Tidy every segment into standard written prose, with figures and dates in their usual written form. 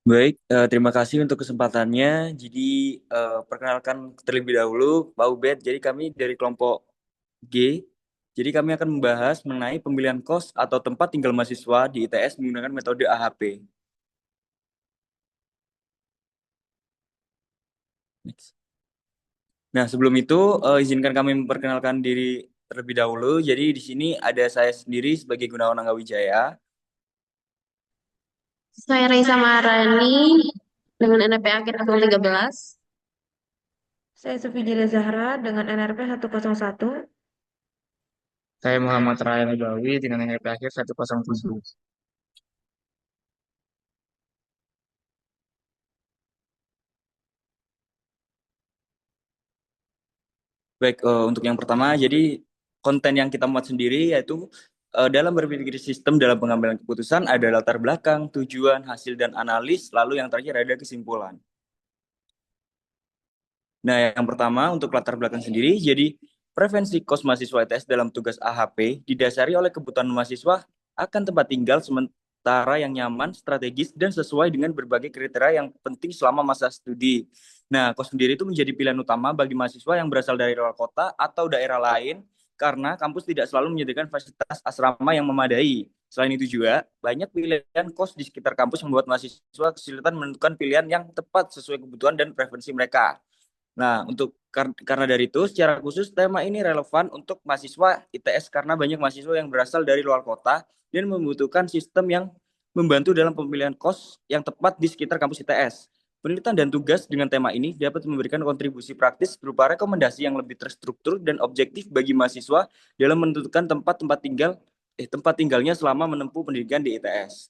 Baik, terima kasih untuk kesempatannya. Jadi, perkenalkan terlebih dahulu, Pak Ubed. Jadi kami dari kelompok G. Jadi kami akan membahas mengenai pemilihan kos atau tempat tinggal mahasiswa di ITS menggunakan metode AHP. Next. Nah, sebelum itu, izinkan kami memperkenalkan diri terlebih dahulu. Jadi di sini ada saya sendiri sebagai Gunawan Anggawijaya. Saya Raisa Maharani dengan NRP akhir 013. Saya Sufidira Zahra dengan NRP 101. Saya Muhammad Ryan Udawi dengan NIP akhir 107. Baik, untuk yang pertama, jadi konten yang kita muat sendiri yaitu dalam berpikir sistem dalam pengambilan keputusan ada latar belakang, tujuan, hasil, dan analis, lalu yang terakhir ada kesimpulan. Nah, yang pertama untuk latar belakang sendiri, jadi preferensi kos mahasiswa ITS dalam tugas AHP didasari oleh kebutuhan mahasiswa akan tempat tinggal sementara yang nyaman, strategis, dan sesuai dengan berbagai kriteria yang penting selama masa studi. Nah, kos sendiri itu menjadi pilihan utama bagi mahasiswa yang berasal dari luar kota atau daerah lain karena kampus tidak selalu menyediakan fasilitas asrama yang memadai. Selain itu juga, banyak pilihan kos di sekitar kampus membuat mahasiswa kesulitan menentukan pilihan yang tepat sesuai kebutuhan dan preferensi mereka. Nah, karena dari itu, secara khusus tema ini relevan untuk mahasiswa ITS karena banyak mahasiswa yang berasal dari luar kota dan membutuhkan sistem yang membantu dalam pemilihan kos yang tepat di sekitar kampus ITS. Penelitian dan tugas dengan tema ini dapat memberikan kontribusi praktis berupa rekomendasi yang lebih terstruktur dan objektif bagi mahasiswa dalam menentukan tempat tinggalnya selama menempuh pendidikan di ITS.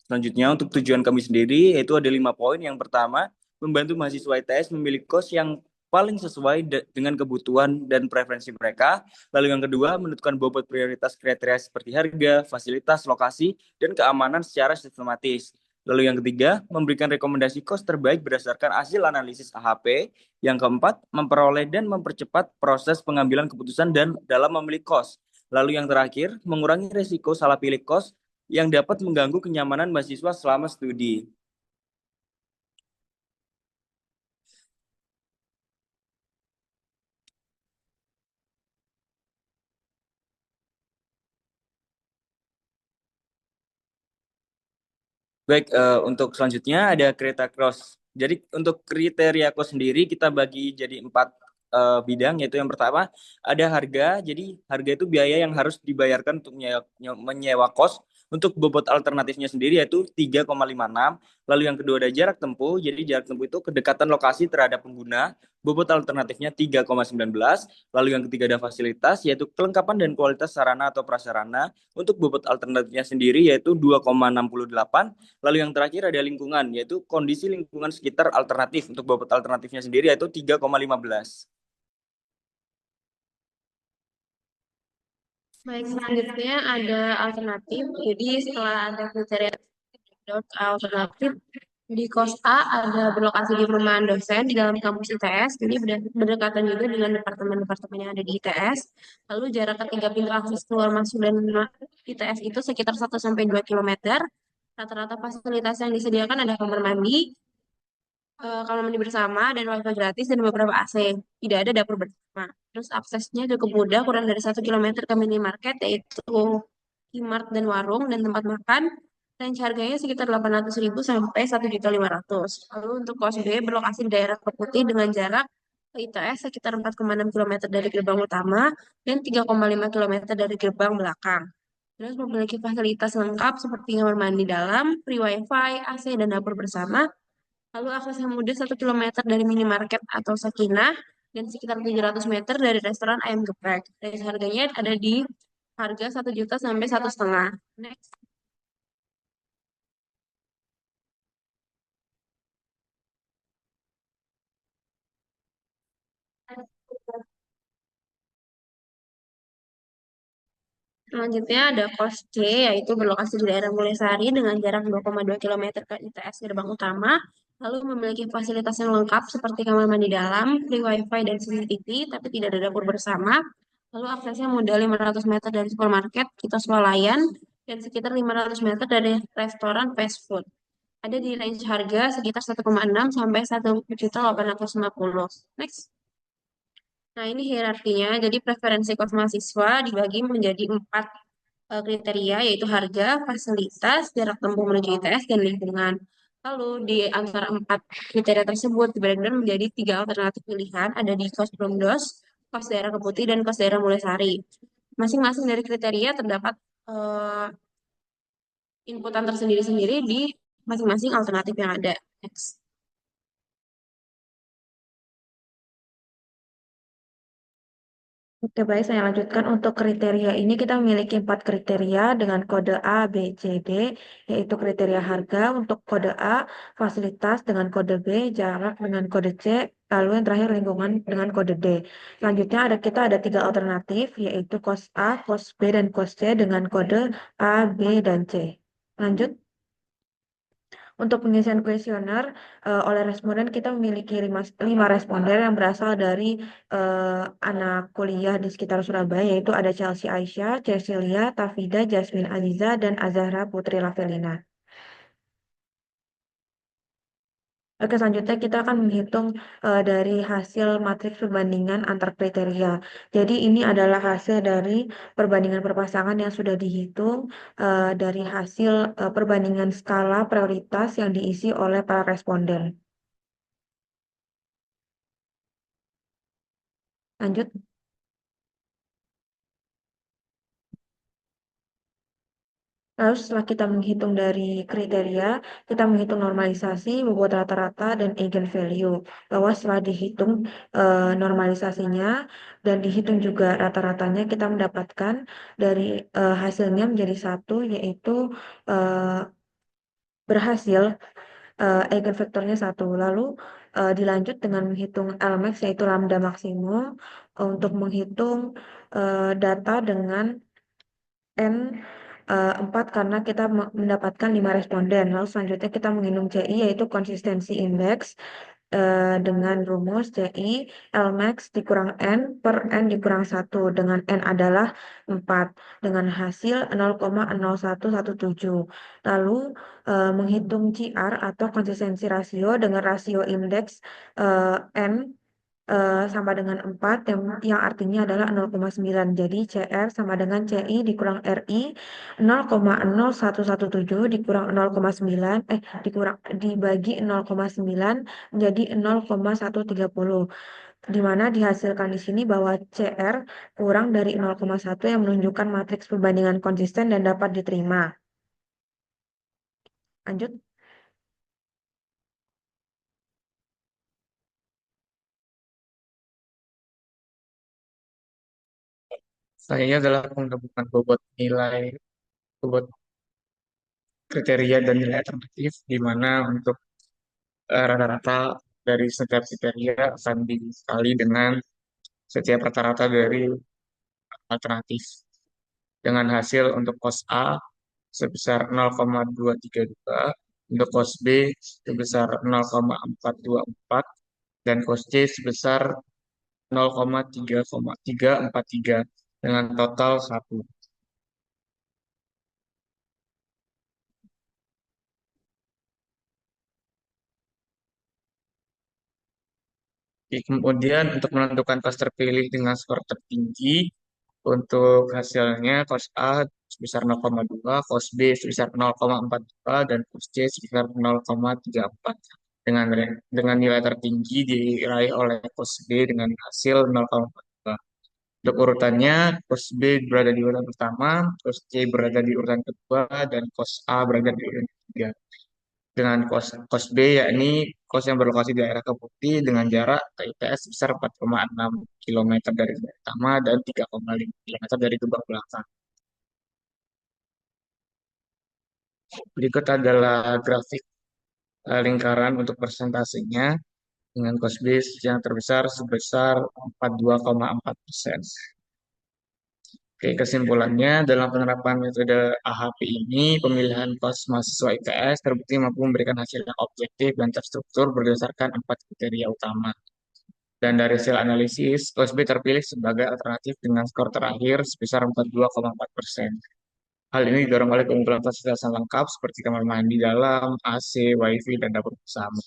Selanjutnya untuk tujuan kami sendiri yaitu ada 5 poin. Yang pertama, membantu mahasiswa ITS memilih kos yang paling sesuai dengan kebutuhan dan preferensi mereka. Lalu yang kedua, menentukan bobot prioritas kriteria seperti harga, fasilitas, lokasi, dan keamanan secara sistematis. Lalu yang ketiga, memberikan rekomendasi kos terbaik berdasarkan hasil analisis AHP. Yang keempat, memperoleh dan mempercepat proses pengambilan keputusan dan dalam memilih kos. Lalu yang terakhir, mengurangi risiko salah pilih kos yang dapat mengganggu kenyamanan mahasiswa selama studi. Baik, untuk selanjutnya ada kereta cross. Jadi untuk kriteria kos sendiri kita bagi jadi 4 bidang, yaitu yang pertama ada harga. Jadi harga itu biaya yang harus dibayarkan untuk menyewa kos. Untuk bobot alternatifnya sendiri yaitu 3,56. Lalu yang kedua ada jarak tempuh. Jadi jarak tempuh itu kedekatan lokasi terhadap pengguna. Bobot alternatifnya 3,19. Lalu yang ketiga ada fasilitas yaitu kelengkapan dan kualitas sarana atau prasarana. Untuk bobot alternatifnya sendiri yaitu 2,68. Lalu yang terakhir ada lingkungan, yaitu kondisi lingkungan sekitar alternatif. Untuk bobot alternatifnya sendiri yaitu 3,15. Baik, selanjutnya ada alternatif. Jadi setelah ada kriteria alternatif, di kos A ada berlokasi di perumahan dosen di dalam kampus ITS, jadi berdekatan juga dengan departemen-departemen yang ada di ITS. Lalu jarak ketiga pintu akses keluar masuk dan ITS itu sekitar 1 sampai 2 kilometer. Rata-rata fasilitas yang disediakan ada kamar mandi, kamar mandi bersama dan wifi gratis dan beberapa AC. Tidak ada dapur bersama. Terus aksesnya cukup mudah, kurang dari 1 kilometer ke minimarket yaitu Kimart dan warung dan tempat makan. Range harganya sekitar 800.000 sampai 1.500.000. Lalu untuk kos B berlokasi di daerah Keputih dengan jarak ke ITS sekitar 4,6 kilometer dari gerbang utama dan 3,5 kilometer dari gerbang belakang. Terus memiliki fasilitas lengkap seperti kamar mandi dalam, free wifi, AC, dan dapur bersama. Lalu akses yang mudah 1 kilometer dari minimarket atau Sakinah dan sekitar 700 meter dari restoran ayam geprek. Dan harganya ada di harga 1 juta sampai 1,5 juta. Next. Selanjutnya ada kos C, yaitu berlokasi di daerah Mulesari dengan jarak 2,2 kilometer ke ITS gerbang utama, lalu memiliki fasilitas yang lengkap seperti kamar mandi dalam, free wifi dan CCTV, tapi tidak ada dapur bersama. Lalu aksesnya mudah 500 meter dari supermarket, kita swalayan, dan sekitar 500 meter dari restoran fast food. Ada di range harga sekitar 1,6 sampai 1.850.000. Next. Nah, ini hierarkinya. Jadi preferensi kos mahasiswa dibagi menjadi 4 kriteria, yaitu harga, fasilitas, jarak tempuh menuju ITS, dan lingkungan. Lalu di antara 4 kriteria tersebut dibagi menjadi 3 alternatif pilihan, ada di kos Brongdos, kos daerah Keputih, dan kos daerah Mulesari. Masing-masing dari kriteria terdapat eh, inputan tersendiri-sendiri di masing-masing alternatif yang ada. Next. Oke, baik, saya lanjutkan. Untuk kriteria ini kita memiliki 4 kriteria dengan kode A, B, C, D, yaitu kriteria harga untuk kode A, fasilitas dengan kode B, jarak dengan kode C, lalu yang terakhir lingkungan dengan kode D. Selanjutnya kita ada 3 alternatif, yaitu kos A, kos B, dan kos C dengan kode A, B, dan C. Lanjut. Untuk pengisian kuesioner oleh responden kita memiliki 5 responden yang berasal dari anak kuliah di sekitar Surabaya, yaitu ada Chelsea Aisyah, Cecilia, Tafida, Jasmine Aziza, dan Azahra Putri Lavelina. Oke, selanjutnya kita akan menghitung dari hasil matriks perbandingan antar kriteria. Jadi ini adalah hasil dari perbandingan perpasangan yang sudah dihitung dari hasil perbandingan skala prioritas yang diisi oleh para responden. Lanjut. Lalu setelah kita menghitung dari kriteria, kita menghitung normalisasi, bobot rata-rata, dan eigenvalue. Bahwa setelah dihitung normalisasinya dan dihitung juga rata-ratanya, kita mendapatkan dari hasilnya menjadi satu, yaitu eh, berhasil eigenvektornya satu. Lalu dilanjut dengan menghitung Lmax, yaitu lambda maksimum, untuk menghitung data dengan N 4 karena kita mendapatkan 5 responden. Lalu selanjutnya kita menghitung CI, yaitu konsistensi indeks dengan rumus CI Lmax dikurang N per N dikurang 1 dengan N adalah 4 dengan hasil 0,0117. Lalu menghitung CR atau konsistensi rasio dengan rasio indeks N sama dengan 4 yang artinya adalah 0,9. Jadi CR sama dengan CI dikurang RI 0,0117 dikurang 0,9 dikurang dibagi 0,9 menjadi 0,130. Di mana dihasilkan di sini bahwa CR kurang dari 0,1 yang menunjukkan matriks perbandingan konsisten dan dapat diterima. Lanjut. Selanjutnya adalah penggabungan bobot kriteria dan nilai alternatif, di mana untuk rata-rata dari setiap kriteria akan dikali dengan setiap rata-rata dari alternatif. Dengan hasil untuk kos A sebesar 0,232, untuk kos B sebesar 0,424, dan kos C sebesar 0,3,343 dengan total 1. Kemudian untuk menentukan kos terpilih dengan skor tertinggi, untuk hasilnya kos A sebesar 0,2, kos B sebesar 0,42, dan kos C sebesar 0,34. Dengan nilai tertinggi diraih oleh kos B dengan hasil 0,42. Untuk urutannya, kos B berada di urutan pertama, kos C berada di urutan kedua, dan kos A berada di urutan ketiga. Dengan kos B yakni kos yang berlokasi di daerah Keputih dengan jarak ke ITS sebesar 4,6 km dari gerbang utama dan 3,5 km dari gerbang belakang. Berikut adalah grafik lingkaran untuk persentasenya dengan kos B yang terbesar sebesar 42,4%. Oke, kesimpulannya dalam penerapan metode AHP ini, pemilihan kos mahasiswa ITS terbukti mampu memberikan hasil yang objektif dan terstruktur berdasarkan 4 kriteria utama. Dan dari hasil analisis, kos B terpilih sebagai alternatif dengan skor terakhir sebesar 42,4%. Hal ini didorong oleh pengumpulan fasilitas yang lengkap seperti kamar mandi dalam, AC, WiFi, dan dapur bersama.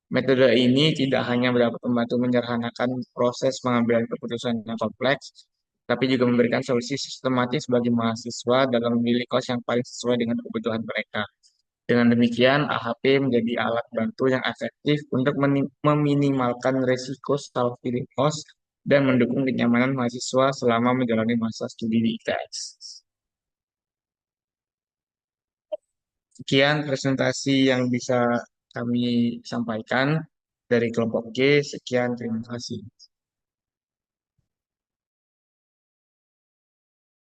Metode ini tidak hanya dapat membantu menyederhanakan proses pengambilan keputusan yang kompleks, tapi juga memberikan solusi sistematis bagi mahasiswa dalam memilih kos yang paling sesuai dengan kebutuhan mereka. Dengan demikian, AHP menjadi alat bantu yang efektif untuk meminimalkan risiko salah pilih kos dan mendukung kenyamanan mahasiswa selama menjalani masa studi di ITS. Sekian presentasi yang bisa kami sampaikan dari kelompok G. Sekian, terima kasih.